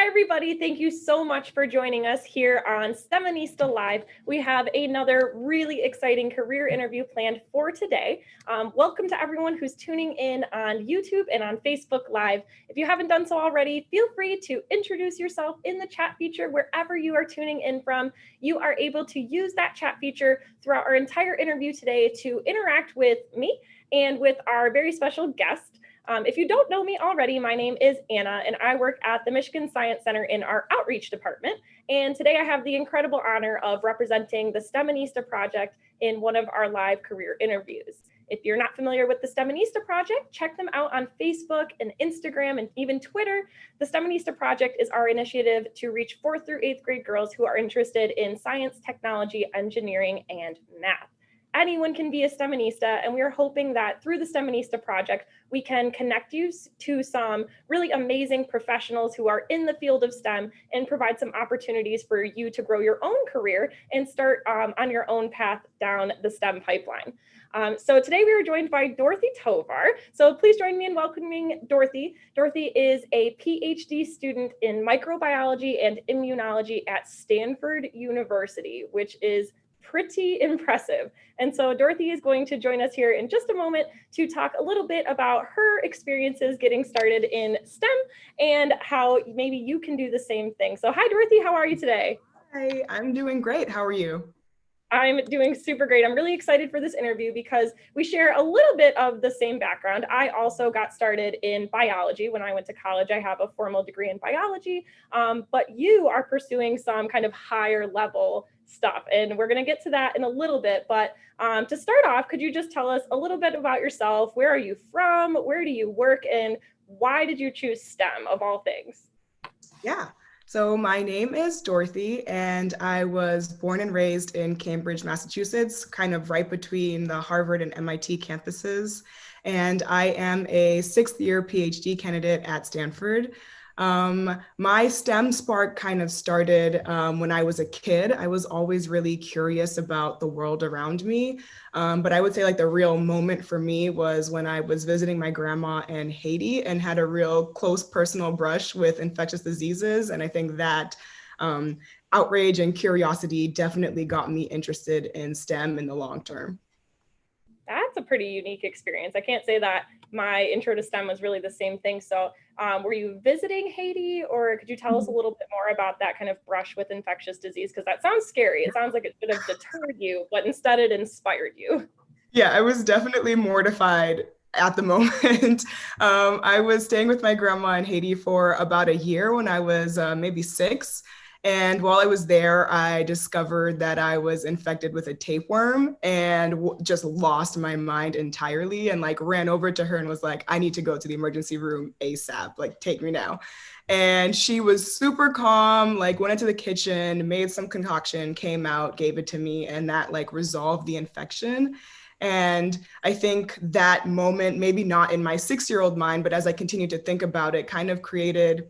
Hi, everybody. Thank you so much for joining us here on STEMinista Live. We have another really exciting career interview planned for today. Welcome to everyone who's tuning in on YouTube and on Facebook Live. If you haven't done so already, feel free to introduce yourself in the chat feature wherever you are tuning in from. You are able to use that chat feature throughout our entire interview today to interact with me and with our very special guest. If you don't know me already, my name is Anna, and I work at the Michigan Science Center in our outreach department. And today I have the incredible honor of representing the STEMinista project in one of our live career interviews. If you're not familiar with the STEMinista project, check them out on Facebook and Instagram and even Twitter. The STEMinista project is our initiative to reach 4th through 8th grade girls who are interested in science, technology, engineering, and math. Anyone can be a STEMinista, and we are hoping that through the STEMinista project, we can connect you to some really amazing professionals who are in the field of STEM and provide some opportunities for you to grow your own career and start on your own path down the STEM pipeline. So today we are joined by Dorothy Tovar. So please join me in welcoming Dorothy. Dorothy is a PhD student in microbiology and immunology at Stanford University, which is pretty impressive. And so Dorothy is going to join us here in just a moment to talk a little bit about her experiences getting started in STEM and how maybe you can do the same thing. So hi, Dorothy, how are you today? Hi, I'm doing great. How are you? I'm doing super great. I'm really excited for this interview because we share a little bit of the same background. I also got started in biology when I went to college. I have a formal degree in biology, but you are pursuing some kind of higher level stuff. And we're going to get to that in a little bit. But to start off, could you just tell us a little bit about yourself? Where are you from? Where do you work? And why did you choose STEM of all things? Yeah. So my name is Dorothy, and I was born and raised in Cambridge, Massachusetts, kind of right between the Harvard and MIT campuses. And I am a 6th-year PhD candidate at Stanford. My STEM spark kind of started when I was a kid. I was always really curious about the world around me. But I would say like the real moment for me was when I was visiting my grandma in Haiti and had a real close personal brush with infectious diseases. And I think that outrage and curiosity definitely got me interested in STEM in the long term. That's a pretty unique experience. I can't say that my intro to STEM was really the same thing. So were you visiting Haiti, or could you tell us a little bit more about that kind of brush with infectious disease? Because that sounds scary. It sounds like it should have deterred you, but instead it inspired you. Yeah, I was definitely mortified at the moment. I was staying with my grandma in Haiti for about a year when I was maybe 6. And while I was there, I discovered that I was infected with a tapeworm and just lost my mind entirely and like ran over to her and was like, I need to go to the emergency room ASAP, like take me now. And she was super calm, like went into the kitchen, made some concoction, came out, gave it to me, and that like resolved the infection. And I think that moment, maybe not in my 6-year-old mind, but as I continued to think about it, kind of created,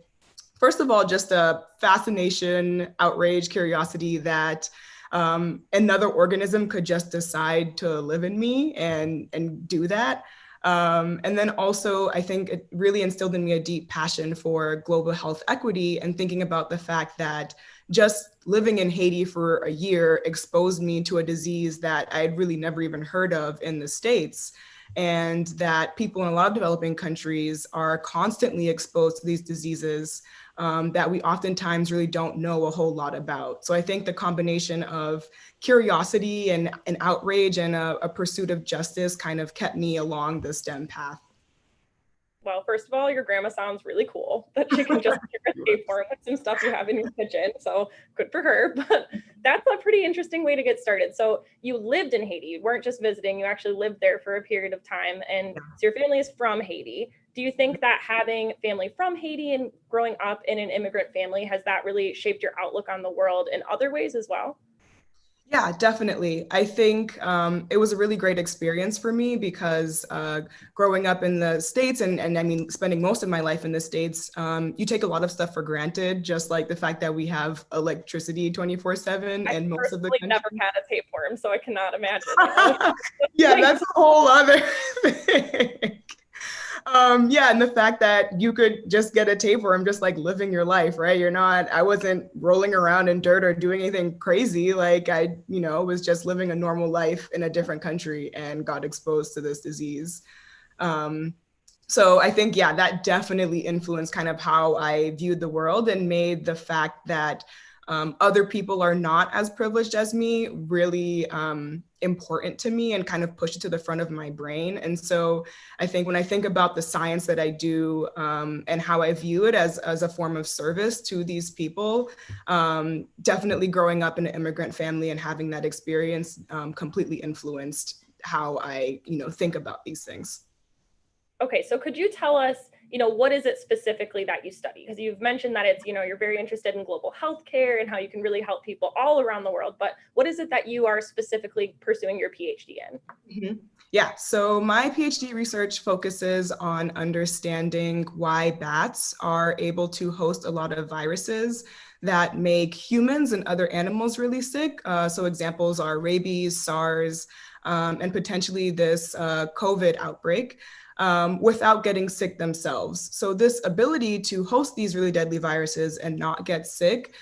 first of all, just a fascination, outrage, curiosity that another organism could just decide to live in me and do that. And then also, I think it really instilled in me a deep passion for global health equity and thinking about the fact that just living in Haiti for a year exposed me to a disease that I'd really never even heard of in the States. And that people in a lot of developing countries are constantly exposed to these diseases that we oftentimes really don't know a whole lot about. So I think the combination of curiosity and outrage and a pursuit of justice kind of kept me along the STEM path. Well, first of all, your grandma sounds really cool that she can just cure a tapeworm with some stuff you have in your kitchen. So good for her. But that's a pretty interesting way to get started. So you lived in Haiti. You weren't just visiting, you actually lived there for a period of time. And so your family is from Haiti. Do you think that having family from Haiti and growing up in an immigrant family, has that really shaped your outlook on the world in other ways as well? Yeah, definitely. I think it was a really great experience for me because growing up in the States and I mean, spending most of my life in the States, you take a lot of stuff for granted, just like the fact that we have electricity 24/7 and most of the country. I've never had a tapeworm, so I cannot imagine. Yeah, that's a whole other thing. Yeah, and the fact that you could just get a tapeworm just like living your life, right? I wasn't rolling around in dirt or doing anything crazy. Like was just living a normal life in a different country and got exposed to this disease. Um, so I think, yeah, that definitely influenced kind of how I viewed the world and made the fact that other people are not as privileged as me really important to me and kind of push it to the front of my brain. And so I think when I think about the science that I do and how I view it as a form of service to these people, definitely growing up in an immigrant family and having that experience completely influenced how I, think about these things. Okay, so could you tell us, what is it specifically that you study? Because you've mentioned that it's, you're very interested in global healthcare and how you can really help people all around the world. But what is it that you are specifically pursuing your PhD in? Mm-hmm. Yeah, so my PhD research focuses on understanding why bats are able to host a lot of viruses that make humans and other animals really sick. So examples are rabies, SARS, and potentially this COVID outbreak. Without getting sick themselves. So this ability to host these really deadly viruses and not get sick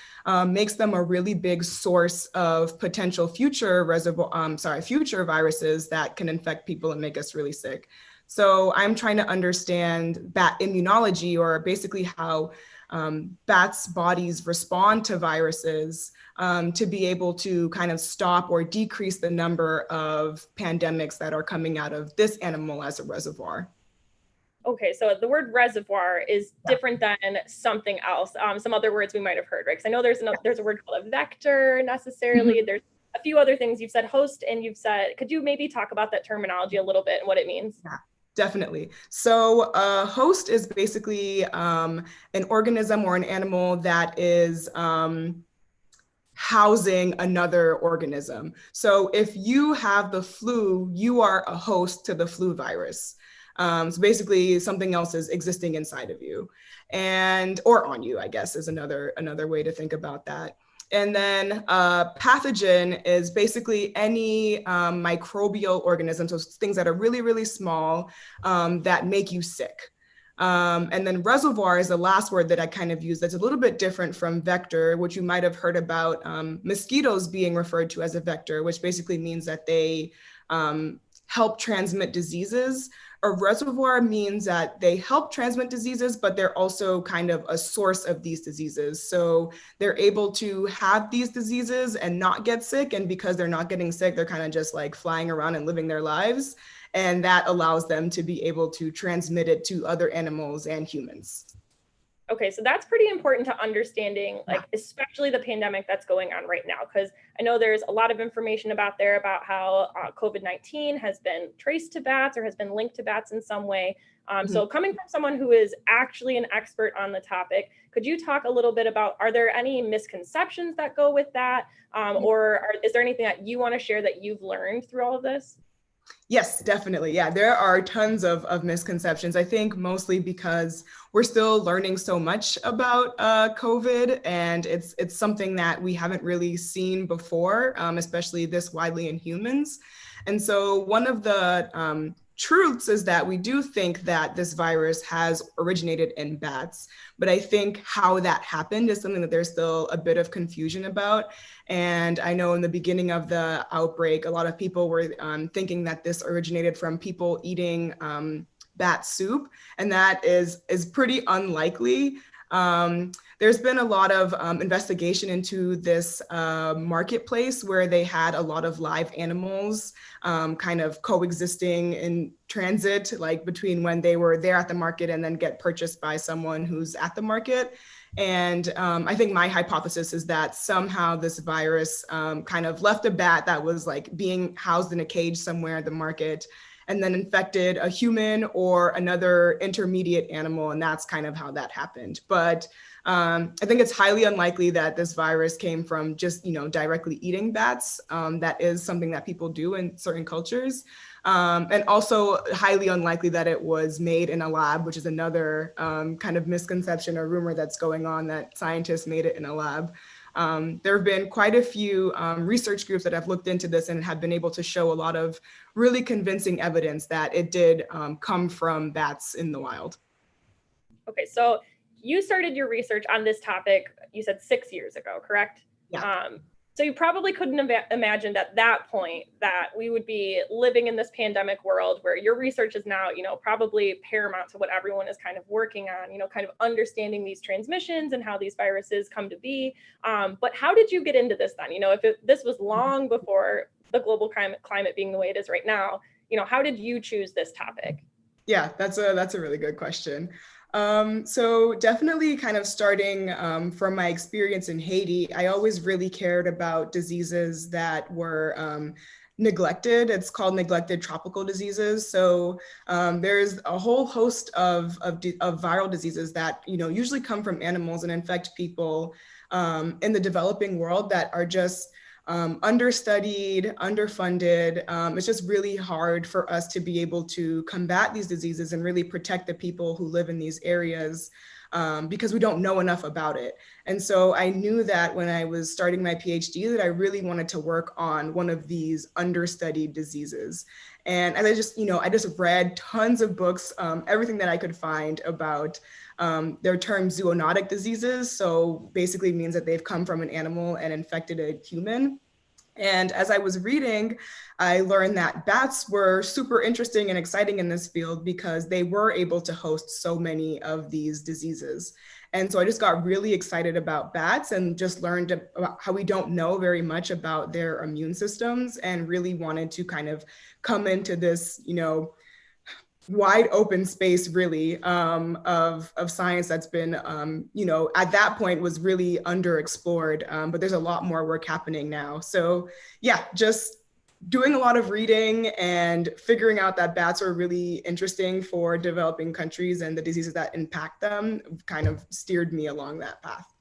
makes them a really big source of potential future future viruses that can infect people and make us really sick. So I'm trying to understand bat immunology, or basically how bats' bodies respond to viruses to be able to kind of stop or decrease the number of pandemics that are coming out of this animal as a reservoir. Okay, so the word reservoir is different than something else. Some other words we might have heard, right? Because I know there's a word called a vector necessarily. Mm-hmm. There's a few other things. You've said host, and you've said, could you maybe talk about that terminology a little bit and what it means? Yeah. Definitely. So a host is basically an organism or an animal that is housing another organism. So if you have the flu, you are a host to the flu virus. So basically something else is existing inside of you or on you, I guess, is another way to think about that. And then pathogen is basically any microbial organism, so things that are really, really small that make you sick. And then reservoir is the last word that I kind of use that's a little bit different from vector, which you might have heard about mosquitoes being referred to as a vector, which basically means that they help transmit diseases. A reservoir means that they help transmit diseases, but they're also kind of a source of these diseases. So they're able to have these diseases and not get sick. And because they're not getting sick, they're kind of just like flying around and living their lives. And that allows them to be able to transmit it to other animals and humans. Okay, so that's pretty important to understanding, like, especially the pandemic that's going on right now, because I know there's a lot of information about how COVID-19 has been traced to bats or has been linked to bats in some way. So coming from someone who is actually an expert on the topic, could you talk a little bit about, are there any misconceptions that go with that? Is there anything that you want to share that you've learned through all of this? Yes, definitely. Yeah, there are tons of misconceptions. I think mostly because we're still learning so much about COVID, and it's something that we haven't really seen before, especially this widely in humans. And so one of the truths is that we do think that this virus has originated in bats, but I think how that happened is something that there's still a bit of confusion about. And I know in the beginning of the outbreak, a lot of people were thinking that this originated from people eating bat soup, and that is pretty unlikely. There's been a lot of investigation into this marketplace where they had a lot of live animals kind of coexisting in transit, like between when they were there at the market and then get purchased by someone who's at the market. And I think my hypothesis is that somehow this virus kind of left a bat that was like being housed in a cage somewhere at the market and then infected a human or another intermediate animal. And that's kind of how that happened. But I think it's highly unlikely that this virus came from just, directly eating bats. That is something that people do in certain cultures. And also highly unlikely that it was made in a lab, which is another kind of misconception or rumor that's going on, that scientists made it in a lab. There have been quite a few research groups that have looked into this and have been able to show a lot of really convincing evidence that it did come from bats in the wild. Okay, so you started your research on this topic, you said 6 years ago, correct? Yeah. So you probably couldn't have imagined at that point that we would be living in this pandemic world where your research is now, probably paramount to what everyone is kind of working on, kind of understanding these transmissions and how these viruses come to be. But how did you get into this then? If this was long before the global climate being the way it is right now, how did you choose this topic? Yeah, that's a really good question. So definitely kind of starting from my experience in Haiti, I always really cared about diseases that were neglected. It's called neglected tropical diseases. So there's a whole host of viral diseases that usually come from animals and infect people in the developing world that are just understudied, underfunded. It's just really hard for us to be able to combat these diseases and really protect the people who live in these areas because we don't know enough about it. And so I knew that when I was starting my PhD that I really wanted to work on one of these understudied diseases. And I just read tons of books, everything that I could find about they're termed zoonotic diseases. So basically means that they've come from an animal and infected a human. And as I was reading, I learned that bats were super interesting and exciting in this field because they were able to host so many of these diseases. And so I just got really excited about bats and just learned about how we don't know very much about their immune systems and really wanted to kind of come into this, wide open space really of science that's been at that point was really underexplored, but there's a lot more work happening now. So yeah, just doing a lot of reading and figuring out that bats are really interesting for developing countries and the diseases that impact them kind of steered me along that path.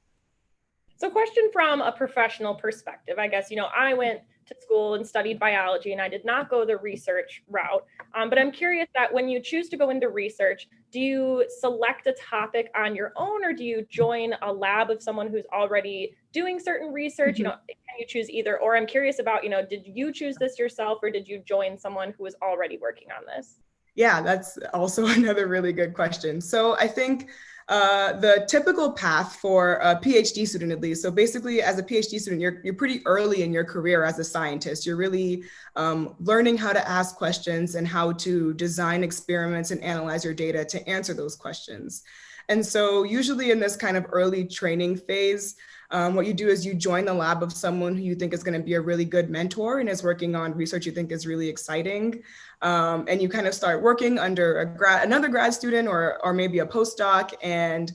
So question from a professional perspective, I guess, I went to school and studied biology and I did not go the research route. But I'm curious that when you choose to go into research, do you select a topic on your own or do you join a lab of someone who's already doing certain research? Mm-hmm. Can you choose either? Or I'm curious about, did you choose this yourself or did you join someone who was already working on this? Yeah, that's also another really good question. So I think the typical path for a PhD student, at least. So basically, as a PhD student, you're pretty early in your career as a scientist. You're really learning how to ask questions and how to design experiments and analyze your data to answer those questions. And so usually in this kind of early training phase, what you do is you join the lab of someone who you think is going to be a really good mentor and is working on research you think is really exciting. And you kind of start working under another grad student or maybe a postdoc, and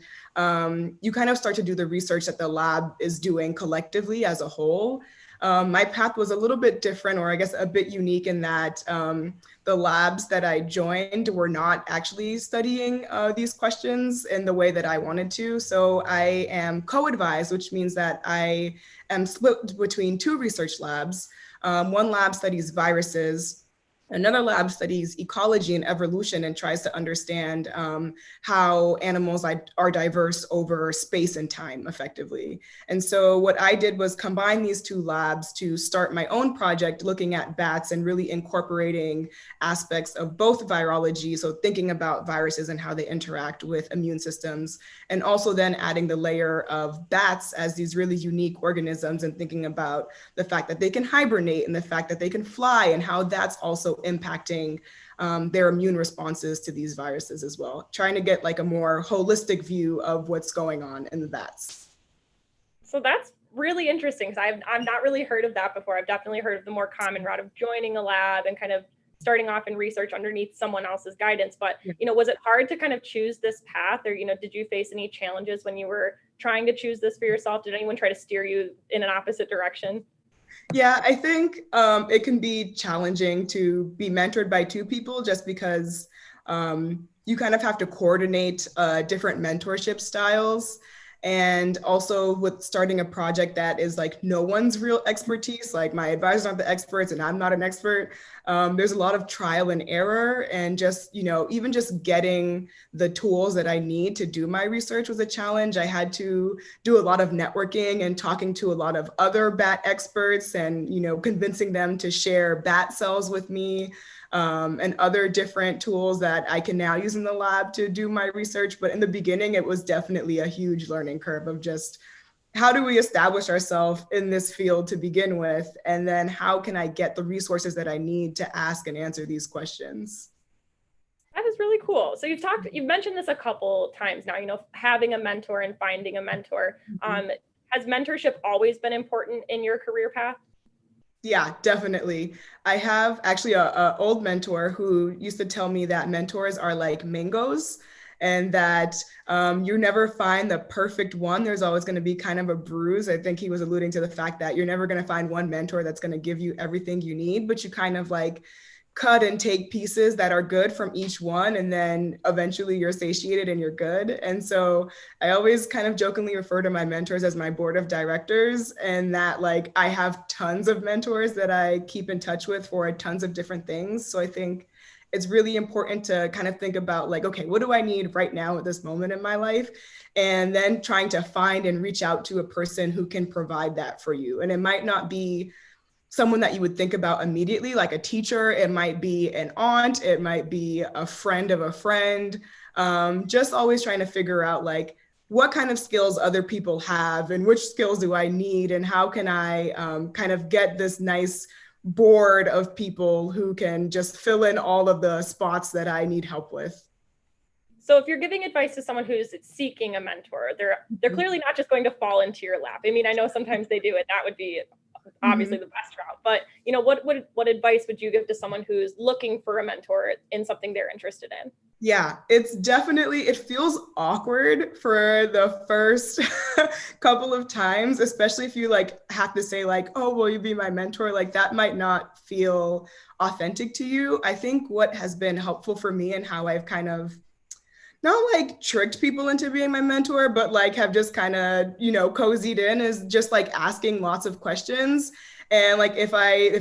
you kind of start to do the research that the lab is doing collectively as a whole. My path was a little bit different, or I guess a bit unique in that the labs that I joined were not actually studying these questions in the way that I wanted to. So I am co-advised, which means that I am split between two research labs. One lab studies viruses. Another lab studies ecology and evolution and tries to understand how animals are diverse over space and time effectively. And so what I did was combine these two labs to start my own project looking at bats and really incorporating aspects of both virology, so thinking about viruses and how they interact with immune systems, and also then adding the layer of bats as these really unique organisms and thinking about the fact that they can hibernate and the fact that they can fly and how that's also impacting their immune responses to these viruses as well, trying to get like a more holistic view of what's going on in the bats. So that's really interesting because I've not really heard of that before. I've definitely heard of the more common route of joining a lab and kind of starting off in research underneath someone else's guidance. But, was it hard to kind of choose this path or, did you face any challenges when you were trying to choose this for yourself? Did anyone try to steer you in an opposite direction? Yeah, I think it can be challenging to be mentored by two people just because you kind of have to coordinate different mentorship styles. And also with starting a project that is like no one's real expertise, like my advisors aren't the experts and I'm not an expert. There's a lot of trial and error, and just, even just getting the tools that I need to do my research was a challenge. I had to do a lot of networking and talking to a lot of other bat experts and, convincing them to share bat cells with me, and other different tools that I can now use in the lab to do my research. But in the beginning, it was definitely a huge learning curve of just how do we establish ourselves in this field to begin with? And then how can I get the resources that I need to ask and answer these questions? That is really cool. So you've mentioned this a couple times now, having a mentor and finding a mentor. Has mentorship always been important in your career path? Yeah, definitely. I have actually a old mentor who used to tell me that mentors are like mangoes, and that you never find the perfect one. There's always going to be kind of a bruise. I think he was alluding to the fact that you're never going to find one mentor that's going to give you everything you need, but you kind of like cut and take pieces that are good from each one, and then eventually you're satiated and you're good. And so I always kind of jokingly refer to my mentors as my board of directors, and that like I have tons of mentors that I keep in touch with for tons of different things. So I think it's really important to kind of think about like, okay, what do I need right now at this moment in my life? And then trying to find and reach out to a person who can provide that for you. And it might not be someone that you would think about immediately, like a teacher. It might be an aunt, it might be a friend of a friend. Just always trying to figure out like what kind of skills other people have and which skills do I need, and how can I kind of get this nice board of people who can just fill in all of the spots that I need help with. So if you're giving advice to someone who's seeking a mentor, they're clearly not just going to fall into your lap. I mean, I know sometimes they do, and that would be obviously the best route. But what advice would you give to someone who's looking for a mentor in something they're interested in? Yeah, it feels awkward for the first couple of times, especially if you like have to say like, oh, will you be my mentor? Like that might not feel authentic to you. I think what has been helpful for me and how I've kind of not like tricked people into being my mentor, but like have just kind of, cozied in, is just like asking lots of questions. And like if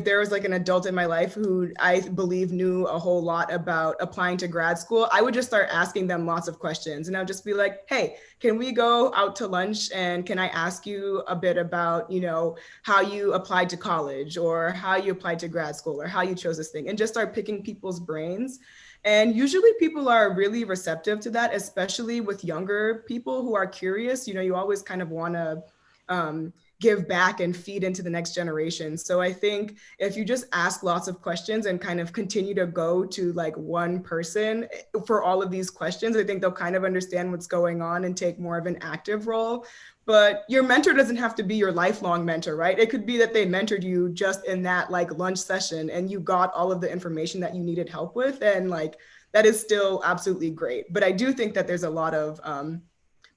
there was like an adult in my life who I believe knew a whole lot about applying to grad school, I would just start asking them lots of questions. And I'll just be like, hey, can we go out to lunch and can I ask you a bit about, how you applied to college or how you applied to grad school or how you chose this thing, and just start picking people's brains. And usually people are really receptive to that, especially with younger people who are curious. You always kind of want to give back and feed into the next generation. So I think if you just ask lots of questions and kind of continue to go to like one person for all of these questions, I think they'll kind of understand what's going on and take more of an active role. But your mentor doesn't have to be your lifelong mentor, right? It could be that they mentored you just in that like lunch session and you got all of the information that you needed help with. And like, that is still absolutely great. But I do think that there's a lot of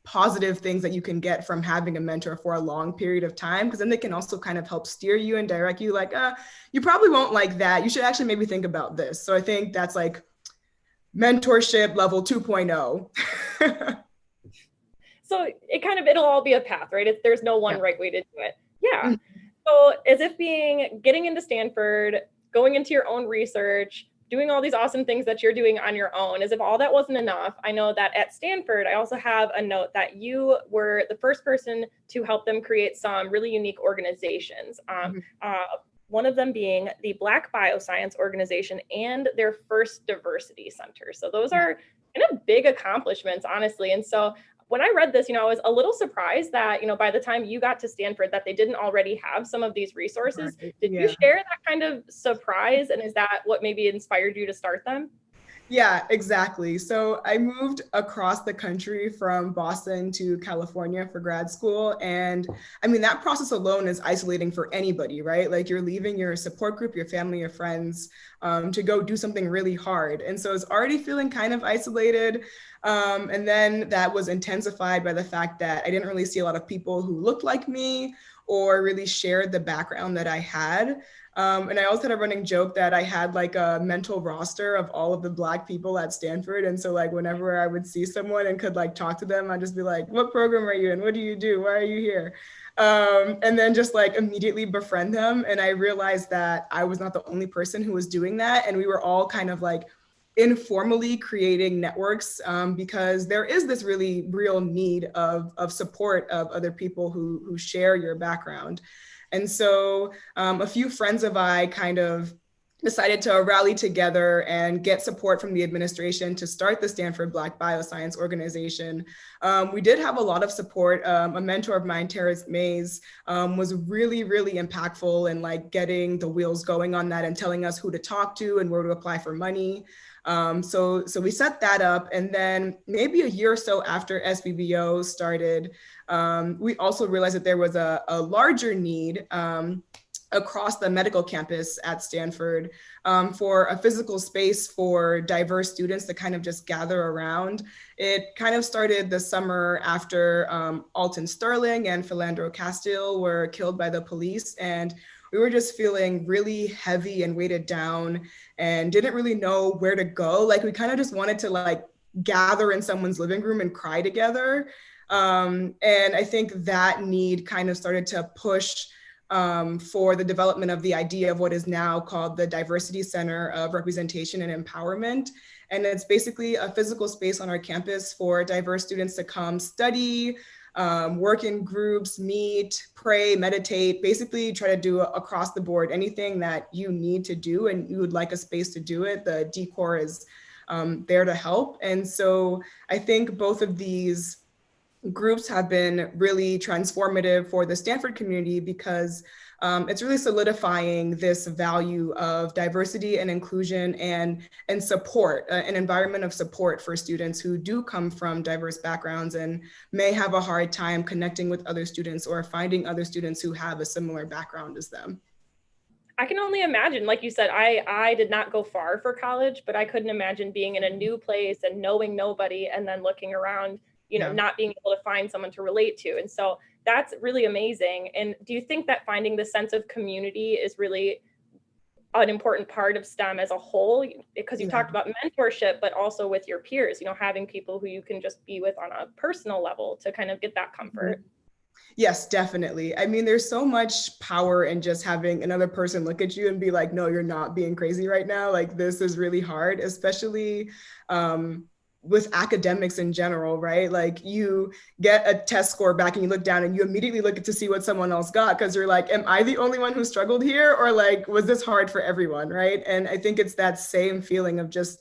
positive things that you can get from having a mentor for a long period of time, because then they can also kind of help steer you and direct you like, you probably won't like that. You should actually maybe think about this. So I think that's like mentorship level 2.0. So it'll all be a path, right? There's no one right way to do it. Yeah. So as if getting into Stanford, going into your own research, doing all these awesome things that you're doing on your own, as if all that wasn't enough, I know that at Stanford, I also have a note that you were the first person to help them create some really unique organizations. One of them being the Black Bioscience organization and their first diversity center. So those are kind of big accomplishments, honestly. And so when I read this, I was a little surprised that, by the time you got to Stanford, that they didn't already have some of these resources. Did you share that kind of surprise? And is that what maybe inspired you to start them? Yeah, exactly. So I moved across the country from Boston to California for grad school. And I mean, that process alone is isolating for anybody, right? Like you're leaving your support group, your family, your friends, to go do something really hard. And so it's already feeling kind of isolated. And then that was intensified by the fact that I didn't really see a lot of people who looked like me, or really shared the background that I had. And I also had a running joke that I had like a mental roster of all of the Black people at Stanford. And so like whenever I would see someone and could like talk to them, I'd just be like, what program are you in? What do you do? Why are you here? And then just like immediately befriend them. And I realized that I was not the only person who was doing that. And we were all kind of like informally creating networks, because there is this really real need of support of other people who share your background. And so a few friends of I kind of decided to rally together and get support from the administration to start the Stanford Black Bioscience organization. We did have a lot of support. A mentor of mine, Terrace Mays, was really, really impactful in like getting the wheels going on that and telling us who to talk to and where to apply for money. So we set that up. And then maybe a year or so after SBBO started, we also realized that there was a larger need across the medical campus at Stanford for a physical space for diverse students to kind of just gather around. It kind of started the summer after Alton Sterling and Philandro Castile were killed by the police. And we were just feeling really heavy and weighted down and didn't really know where to go. Like we kind of just wanted to like gather in someone's living room and cry together. And I think that need kind of started to push for the development of the idea of what is now called the Diversity Center of Representation and Empowerment. And it's basically a physical space on our campus for diverse students to come study, work in groups, meet, pray, meditate, basically try to do across the board anything that you need to do and you would like a space to do it. The decor is there to help. And so I think both of these groups have been really transformative for the Stanford community because it's really solidifying this value of diversity and inclusion and support, an environment of support for students who do come from diverse backgrounds and may have a hard time connecting with other students or finding other students who have a similar background as them. I can only imagine, like you said, I did not go far for college, but I couldn't imagine being in a new place and knowing nobody and then looking around, not being able to find someone to relate to. And so that's really amazing. And do you think that finding the sense of community is really an important part of STEM as a whole? Because you talked about mentorship, but also with your peers, having people who you can just be with on a personal level to kind of get that comfort. Yes, definitely. I mean, there's so much power in just having another person look at you and be like, no, you're not being crazy right now. Like, this is really hard, especially with academics in general, right? Like you get a test score back and you look down and you immediately look to see what someone else got because you're like, am I the only one who struggled here? Or like, was this hard for everyone, right? And I think it's that same feeling of just,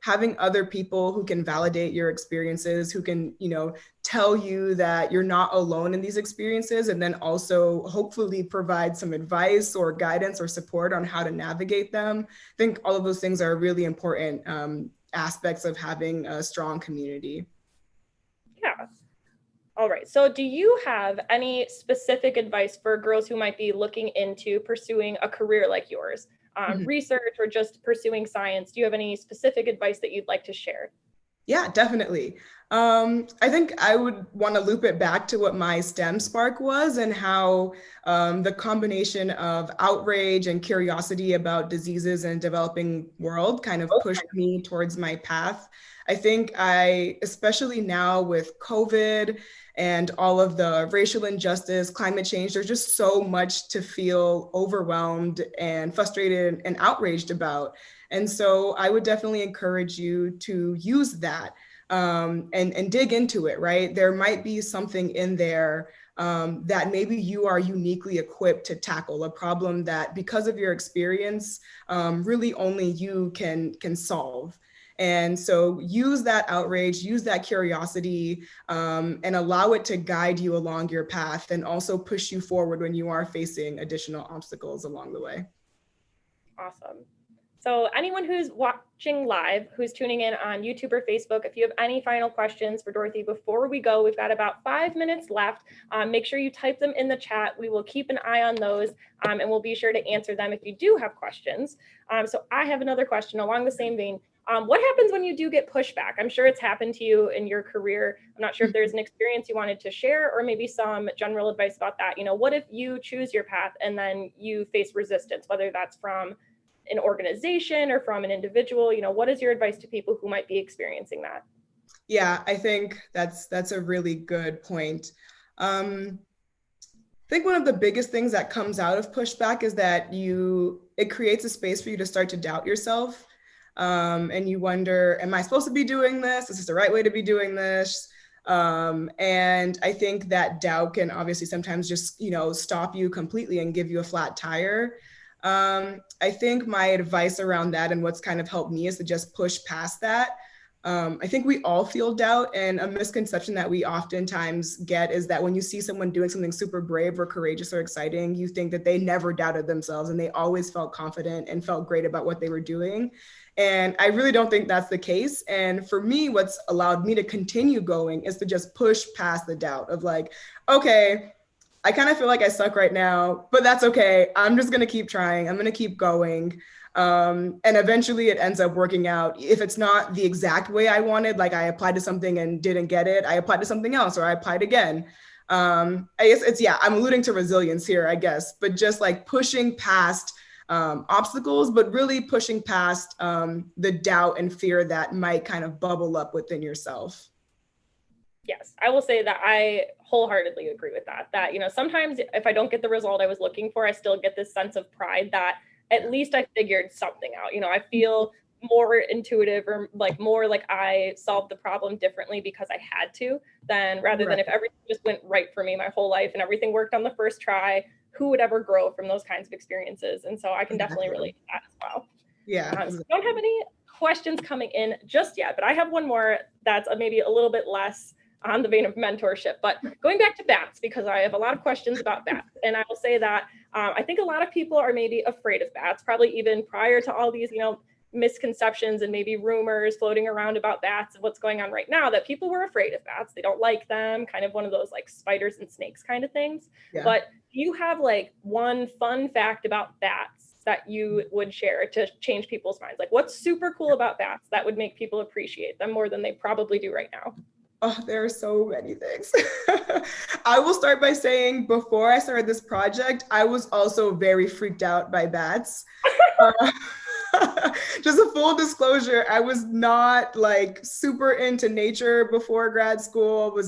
having other people who can validate your experiences, who can, tell you that you're not alone in these experiences, and then also hopefully provide some advice or guidance or support on how to navigate them. I think all of those things are really important aspects of having a strong community. Yeah. All right. So do you have any specific advice for girls who might be looking into pursuing a career like yours, research or just pursuing science? Do you have any specific advice that you'd like to share? Yeah, definitely. I think I would want to loop it back to what my STEM spark was and how the combination of outrage and curiosity about diseases in a developing world kind of pushed me towards my path. I think especially now with COVID and all of the racial injustice, climate change, there's just so much to feel overwhelmed and frustrated and outraged about. And so I would definitely encourage you to use that and dig into it, right? There might be something in there that maybe you are uniquely equipped to tackle, a problem that because of your experience, really only you can solve. And so use that outrage, use that curiosity, and allow it to guide you along your path and also push you forward when you are facing additional obstacles along the way. Awesome. So anyone who's watching live, who's tuning in on YouTube or Facebook, if you have any final questions for Dorothy before we go, we've got about 5 minutes left. Make sure you type them in the chat. We will keep an eye on those and we'll be sure to answer them if you do have questions. So I have another question along the same vein. What happens when you do get pushback? I'm sure it's happened to you in your career. I'm not sure if there's an experience you wanted to share or maybe some general advice about that. What if you choose your path and then you face resistance, whether that's from an organization or from an individual? What is your advice to people who might be experiencing that? Yeah, I think that's a really good point. I think one of the biggest things that comes out of pushback is that it creates a space for you to start to doubt yourself. And you wonder, am I supposed to be doing this? Is this the right way to be doing this? And I think that doubt can obviously sometimes just, stop you completely and give you a flat tire. I think my advice around that and what's kind of helped me is to just push past that. I think we all feel doubt, and a misconception that we oftentimes get is that when you see someone doing something super brave or courageous or exciting, you think that they never doubted themselves and they always felt confident and felt great about what they were doing. And I really don't think that's the case. And for me, what's allowed me to continue going is to just push past the doubt of like, okay, I kind of feel like I suck right now, but that's okay. I'm just going to keep trying. I'm going to keep going. And eventually it ends up working out. If it's not the exact way I wanted, like I applied to something and didn't get it, I applied to something else or I applied again. I guess I'm alluding to resilience here, I guess, but just like pushing past obstacles, but really pushing past the doubt and fear that might kind of bubble up within yourself. Yes, I will say that I wholeheartedly agree with that. That, sometimes if I don't get the result I was looking for, I still get this sense of pride that at least I figured something out. I feel more intuitive or like more like I solved the problem differently because I had to, than rather than if everything just went right for me my whole life and everything worked on the first try. Who would ever grow from those kinds of experiences? And so I can definitely relate to that as well. Yeah. Don't have any questions coming in just yet, but I have one more that's maybe a little bit less on the vein of mentorship, but going back to bats, because I have a lot of questions about bats. And I will say that I think a lot of people are maybe afraid of bats, probably even prior to all these, misconceptions and maybe rumors floating around about bats and what's going on right now, that people were afraid of bats. They don't like them, kind of one of those like spiders and snakes kind of things. Yeah. But do you have like one fun fact about bats that you would share to change people's minds? Like what's super cool about bats that would make people appreciate them more than they probably do right now? Oh, there are so many things. I will start by saying before I started this project, I was also very freaked out by bats. Just a full disclosure, I was not like super into nature before grad school,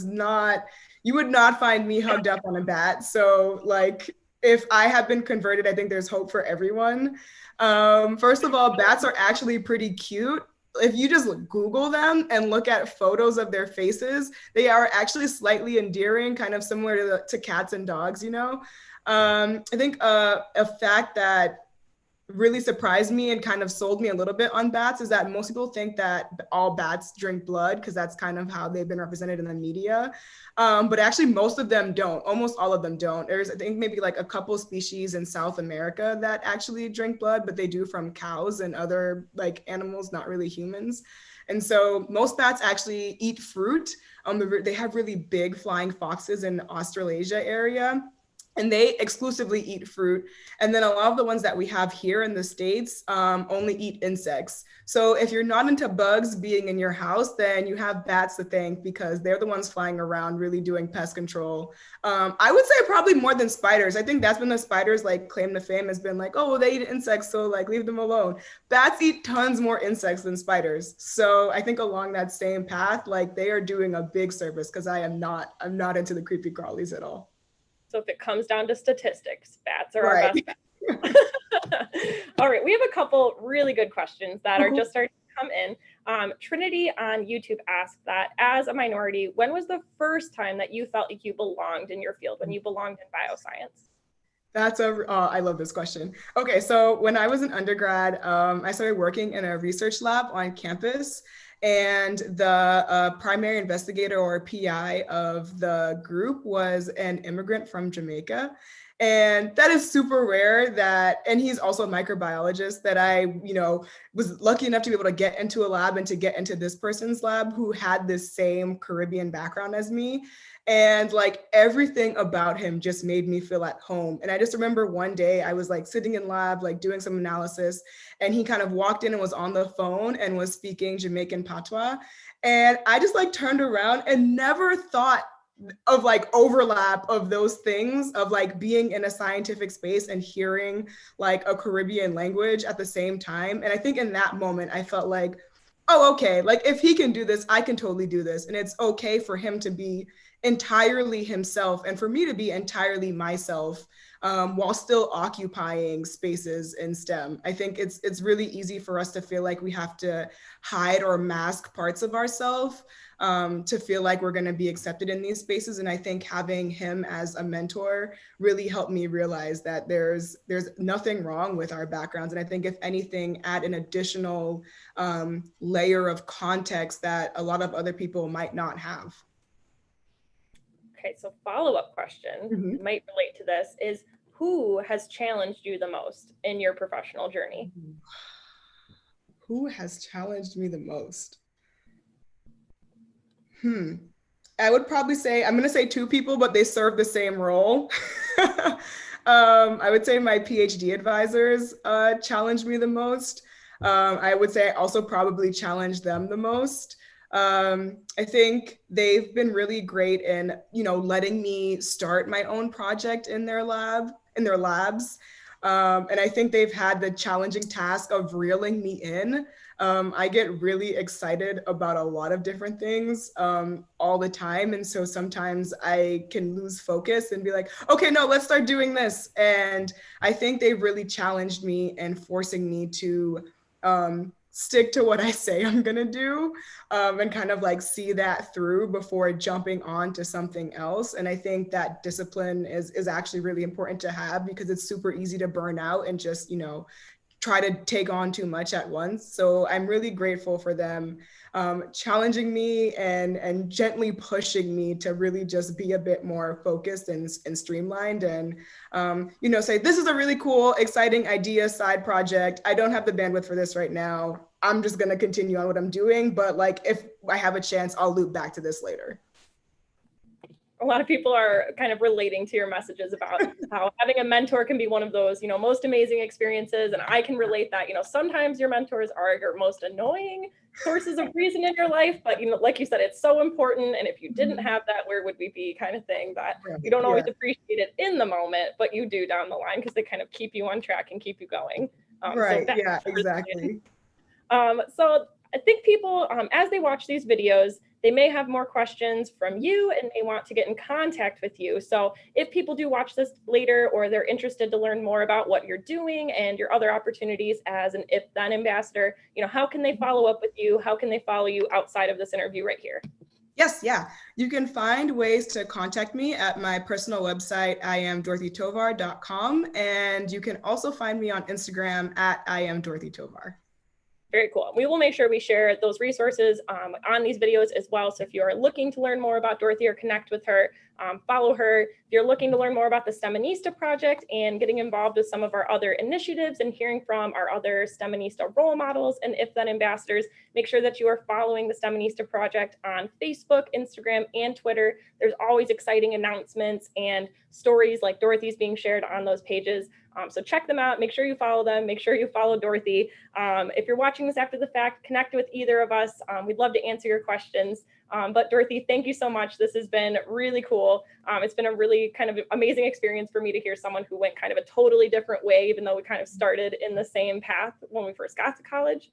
you would not find me hugged up on a bat. So like, if I have been converted, I think there's hope for everyone. First of all, bats are actually pretty cute. If you just Google them and look at photos of their faces, they are actually slightly endearing, kind of similar to cats and dogs, I think a fact that really surprised me and kind of sold me a little bit on bats is that most people think that all bats drink blood because that's kind of how they've been represented in the media. But actually most of them don't, almost all of them don't. There's, I think maybe like a couple species in South America that actually drink blood, but they do from cows and other like animals, not really humans. And so most bats actually eat fruit. They have really big flying foxes in the Australasia area, and they exclusively eat fruit. And then a lot of the ones that we have here in the States only eat insects. So if you're not into bugs being in your house, then you have bats to thank because they're the ones flying around really doing pest control. I would say probably more than spiders. I think that's been the spiders like claim to fame has been like, oh, well, they eat insects, so like leave them alone. Bats eat tons more insects than spiders. So I think along that same path, like they are doing a big service because I'm not into the creepy crawlies at all. So if it comes down to statistics, bats are our best bets. All right, we have a couple really good questions that are just starting to come in. Trinity on YouTube asked that as a minority, when was the first time that you felt like you belonged in your field, when you belonged in bioscience? I love this question. Okay, so when I was an undergrad, I started working in a research lab on campus. And the primary investigator or PI of the group was an immigrant from Jamaica. And that is super rare and he's also a microbiologist that I, was lucky enough to be able to get into a lab and to get into this person's lab who had this same Caribbean background as me. And like everything about him just made me feel at home. And I just remember one day I was like sitting in lab, like doing some analysis, and he kind of walked in and was on the phone and was speaking Jamaican patois. And I just like turned around and never thought of like overlap of those things of like being in a scientific space and hearing like a Caribbean language at the same time. And I think in that moment, I felt like, oh, okay, like if he can do this, I can totally do this. And it's okay for him to be entirely himself and for me to be entirely myself while still occupying spaces in STEM. I think it's really easy for us to feel like we have to hide or mask parts of ourselves to feel like we're going to be accepted in these spaces. And I think having him as a mentor really helped me realize that there's nothing wrong with our backgrounds. And I think if anything, add an additional layer of context that a lot of other people might not have. Okay, so follow-up question might relate to this is, who has challenged you the most in your professional journey? Who has challenged me the most? I would probably say, I'm going to say two people, but they serve the same role. I would say my PhD advisors challenged me the most. I would say I also probably challenged them the most. I think they've been really great in, letting me start my own project in their labs. And I think they've had the challenging task of reeling me in. I get really excited about a lot of different things all the time. And so sometimes I can lose focus and be like, okay, no, let's start doing this. And I think they really challenged me and forcing me to stick to what I say I'm gonna do and kind of like see that through before jumping on to something else. And I think that discipline is actually really important to have because it's super easy to burn out and just, try to take on too much at once. So I'm really grateful for them challenging me and gently pushing me to really just be a bit more focused and streamlined and, say, this is a really cool, exciting idea, side project. I don't have the bandwidth for this right now. I'm just going to continue on what I'm doing. But like, if I have a chance, I'll loop back to this later. A lot of people are kind of relating to your messages about how having a mentor can be one of those, most amazing experiences. And I can relate that, sometimes your mentors are your most annoying sources of reason in your life, but, like you said, it's so important. And if you didn't have that, where would we be kind of thing that you don't always appreciate it in the moment, but you do down the line because they kind of keep you on track and keep you going. Right. Yeah, exactly. So I think people, as they watch these videos, they may have more questions from you and may want to get in contact with you. So if people do watch this later or they're interested to learn more about what you're doing and your other opportunities as an If Then ambassador, how can they follow up with you? How can they follow you outside of this interview right here? Yes, yeah. You can find ways to contact me at my personal website, iamdorothytovar.com. And you can also find me on Instagram at iamdorothytovar. Very cool. We will make sure we share those resources on these videos as well. So if you are looking to learn more about Dorothy or connect with her, follow her. If you're looking to learn more about the STEMinista project and getting involved with some of our other initiatives and hearing from our other STEMinista role models and If Then ambassadors, make sure that you are following the STEMinista project on Facebook, Instagram, and Twitter. There's always exciting announcements and stories like Dorothy's being shared on those pages. So check them out. Make sure you follow them. Make sure you follow Dorothy. If you're watching this after the fact, connect with either of us. We'd love to answer your questions. But Dorothy, thank you so much. This has been really cool. It's been a really kind of amazing experience for me to hear someone who went kind of a totally different way, even though we kind of started in the same path when we first got to college.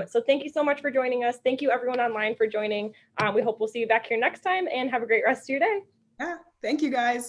So thank you so much for joining us. Thank you everyone online for joining. We hope we'll see you back here next time and have a great rest of your day. Yeah, thank you guys.